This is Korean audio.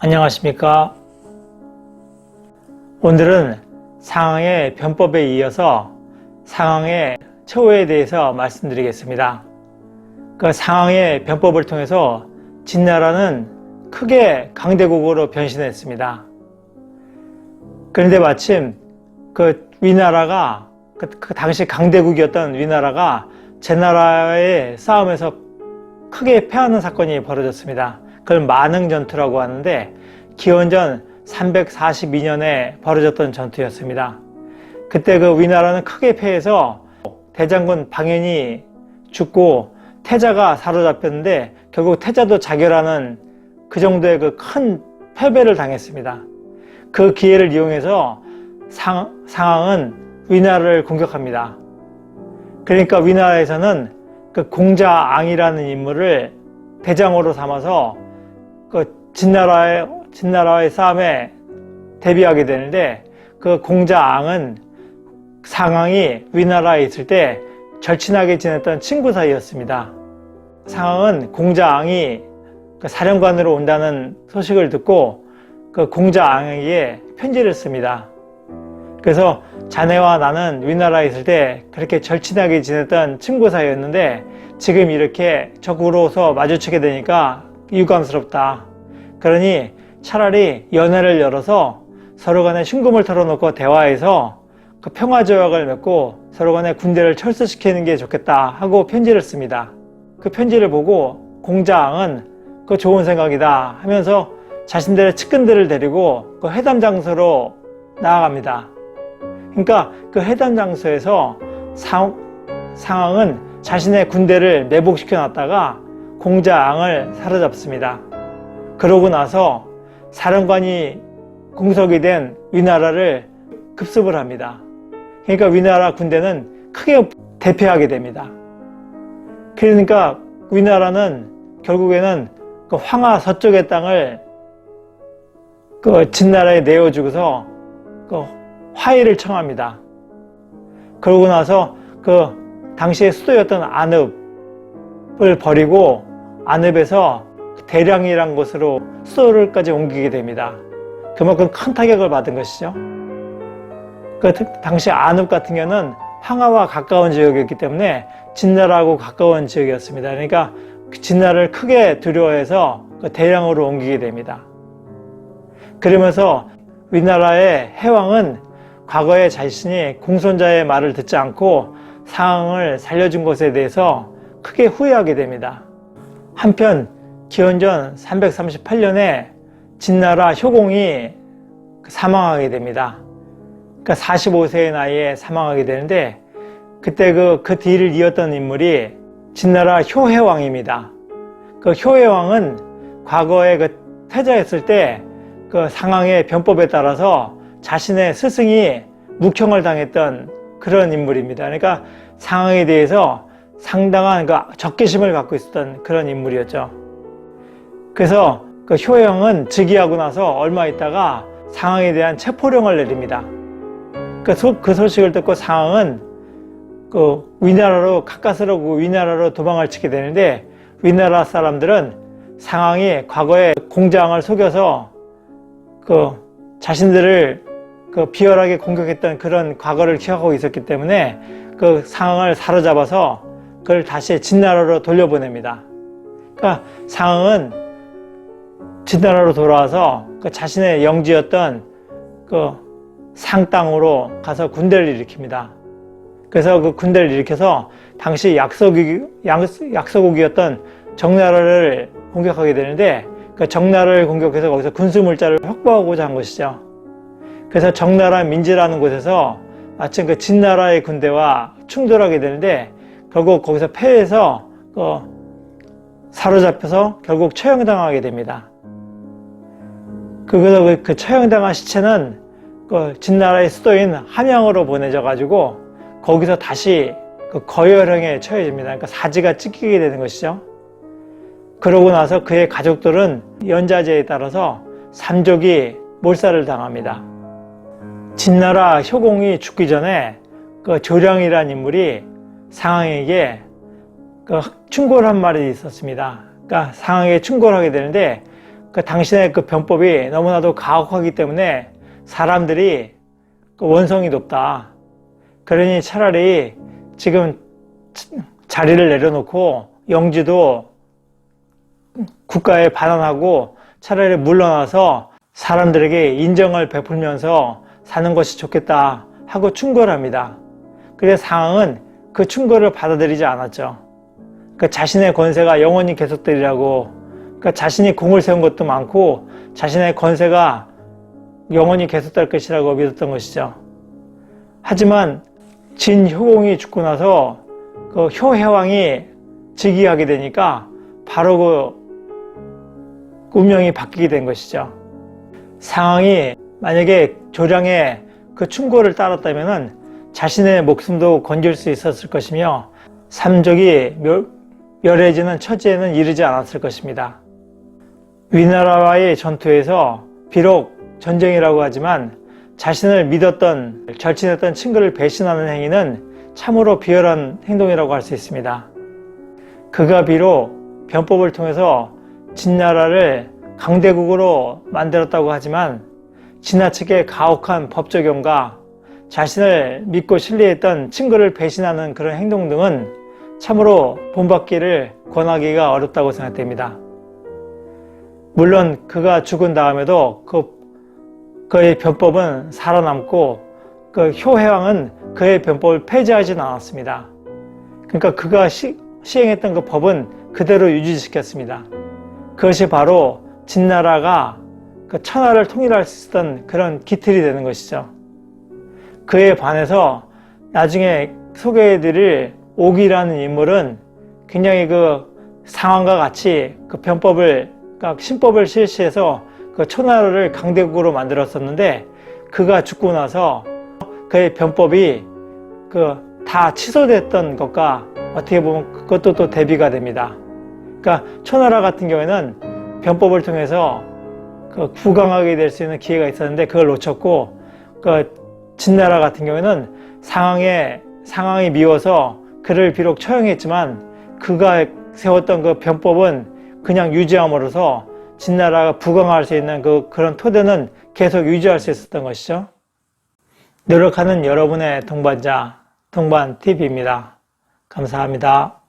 안녕하십니까. 오늘은 상항의 변법에 이어서 상항의 최후에 대해서 말씀드리겠습니다. 그 상항의 변법을 통해서 진나라는 크게 강대국으로 변신했습니다. 그런데 마침 그 위나라가 그 당시 강대국이었던 위나라가 제나라의 싸움에서 크게 패하는 사건이 벌어졌습니다. 그걸 만흥전투라고 하는데 기원전 342년에 벌어졌던 전투였습니다. 그때 그 위나라는 크게 패해서 대장군 방현이 죽고 태자가 사로잡혔는데 결국 태자도 자결하는 그 정도의 그 큰 패배를 당했습니다. 그 기회를 이용해서 상항은 위나라를 공격합니다. 그러니까 위나라에서는 그 공자앙이라는 인물을 대장으로 삼아서 그 진나라의 싸움에 대비하게 되는데, 그 공자앙은 상항이 위나라에 있을 때 절친하게 지냈던 친구 사이였습니다. 상항은 공자앙이 그 사령관으로 온다는 소식을 듣고 그 공자앙에게 편지를 씁니다. 그래서 자네와 나는 위나라에 있을 때 그렇게 절친하게 지냈던 친구 사이였는데 지금 이렇게 적으로서 마주치게 되니까 유감스럽다. 그러니 차라리 연회를 열어서 서로 간에 흉금을 털어놓고 대화해서 그 평화조약을 맺고 서로 간에 군대를 철수시키는 게 좋겠다 하고 편지를 씁니다. 그 편지를 보고 공자앙은 그 좋은 생각이다 하면서 자신들의 측근들을 데리고 그 회담 장소로 나아갑니다. 그러니까 그 회담 장소에서 상항은 자신의 군대를 매복시켜 놨다가 공자앙을 사로잡습니다. 그러고 나서 사령관이 공석이 된 위나라를 급습을 합니다. 그러니까 위나라 군대는 크게 대패하게 됩니다. 그러니까 위나라는 결국에는 그 황하 서쪽의 땅을 그 진나라에 내어주고서 그 화해를 청합니다. 그러고 나서 그 당시의 수도였던 안읍을 버리고 안읍에서 대량이란 곳으로 수도를까지 옮기게 됩니다. 그만큼 큰 타격을 받은 것이죠. 그 당시 안읍 같은 경우는 황하와 가까운 지역이었기 때문에 진나라하고 가까운 지역이었습니다. 그러니까 진나라를 크게 두려워해서 대량으로 옮기게 됩니다. 그러면서 위나라의 해왕은 과거에 자신이 공손자의 말을 듣지 않고 상항을 살려준 것에 대해서 크게 후회하게 됩니다. 한편 기원전 338년에 진나라 효공이 사망하게 됩니다. 그러니까 45세의 나이에 사망하게 되는데, 그때 그 뒤를 이었던 인물이 진나라 효해왕입니다. 그 효해왕은 과거에 그 태자였을 때 그 상항의 변법에 따라서 자신의 스승이 묵형을 당했던 그런 인물입니다. 그러니까 상항에 대해서 상당한 그 적개심을 갖고 있었던 그런 인물이었죠. 그래서 그 효해왕은 즉위하고 나서 얼마 있다가 상항에 대한 체포령을 내립니다. 그 소식을 듣고 상항은 그 위나라로 가까스로 위나라로 도망을 치게 되는데, 위나라 사람들은 상항이 과거에 공자앙을 속여서 그 자신들을 그 비열하게 공격했던 그런 과거를 기억하고 있었기 때문에 그 상항을 사로잡아서 그걸 다시 진나라로 돌려보냅니다. 그러니까 상항은 진나라로 돌아와서 그 자신의 영지였던 그 상땅으로 가서 군대를 일으킵니다. 그래서 그 군대를 일으켜서 당시 약소국이었던 정나라를 공격하게 되는데, 그 정나라를 공격해서 거기서 군수물자를 확보하고자 한 것이죠. 그래서 정나라 민지라는 곳에서 마침 그 진나라의 군대와 충돌하게 되는데, 결국 거기서 패해서 사로잡혀서 결국 처형당하게 됩니다. 그래서 그 처형당한 시체는 그 진나라의 수도인 함양으로 보내져 가지고 거기서 다시 그 거열형에 처해집니다. 그러니까 사지가 찢기게 되는 것이죠. 그러고 나서 그의 가족들은 연자제에 따라서 삼족이 몰살을 당합니다. 진나라 효공이 죽기 전에 그 조량이라는 인물이 상항에게 그 충고를 한 말이 있었습니다. 그러니까 상항에 충고를 하게 되는데, 그 당신의 그 변법이 너무나도 가혹하기 때문에 사람들이 그 원성이 높다. 그러니 차라리 지금 자리를 내려놓고 영지도 국가에 반환하고 차라리 물러나서 사람들에게 인정을 베풀면서 사는 것이 좋겠다 하고 충고를 합니다. 그런데 상황은 그 충고를 받아들이지 않았죠. 그 자신의 권세가 영원히 계속되리라고, 그러니까 자신이 공을 세운 것도 많고 자신의 권세가 영원히 계속될 것이라고 믿었던 것이죠. 하지만 진효공이 죽고 나서 그 효해왕이 즉위하게 되니까 바로 그 운명이 바뀌게 된 것이죠. 상황이 만약에 조량의 그 충고를 따랐다면 자신의 목숨도 건질 수 있었을 것이며 삼족이 멸해지는 처지에는 이르지 않았을 것입니다. 위나라와의 전투에서 비록 전쟁이라고 하지만 자신을 믿었던, 절친했던 친구를 배신하는 행위는 참으로 비열한 행동이라고 할 수 있습니다. 그가 비록 변법을 통해서 진나라를 강대국으로 만들었다고 하지만 지나치게 가혹한 법 적용과 자신을 믿고 신뢰했던 친구를 배신하는 그런 행동 등은 참으로 본받기를 권하기가 어렵다고 생각됩니다. 물론 그가 죽은 다음에도 그의 변법은 살아남고 그 효해왕은 그의 변법을 폐지하지는 않았습니다. 그러니까 그가 시행했던 그 법은 그대로 유지시켰습니다. 그것이 바로 진나라가 그 천하를 통일할 수 있었던 그런 기틀이 되는 것이죠. 그에 반해서 나중에 소개해드릴 옥이라는 인물은 굉장히 그 상황과 같이 그 변법을, 그러니까 신법을 실시해서 그 천하를 강대국으로 만들었었는데 그가 죽고 나서 그의 변법이 그 다 취소됐던 것과 어떻게 보면 그것도 또 대비가 됩니다. 그러니까 초나라 같은 경우에는 변법을 통해서 그 부강하게 될 수 있는 기회가 있었는데 그걸 놓쳤고, 그 진나라 같은 경우에는 상황이 미워서 그를 비록 처형했지만 그가 세웠던 그 변법은 그냥 유지함으로써 진나라가 부강할 수 있는 그런 토대는 계속 유지할 수 있었던 것이죠. 노력하는 여러분의 동반자, 동반TV입니다. 감사합니다.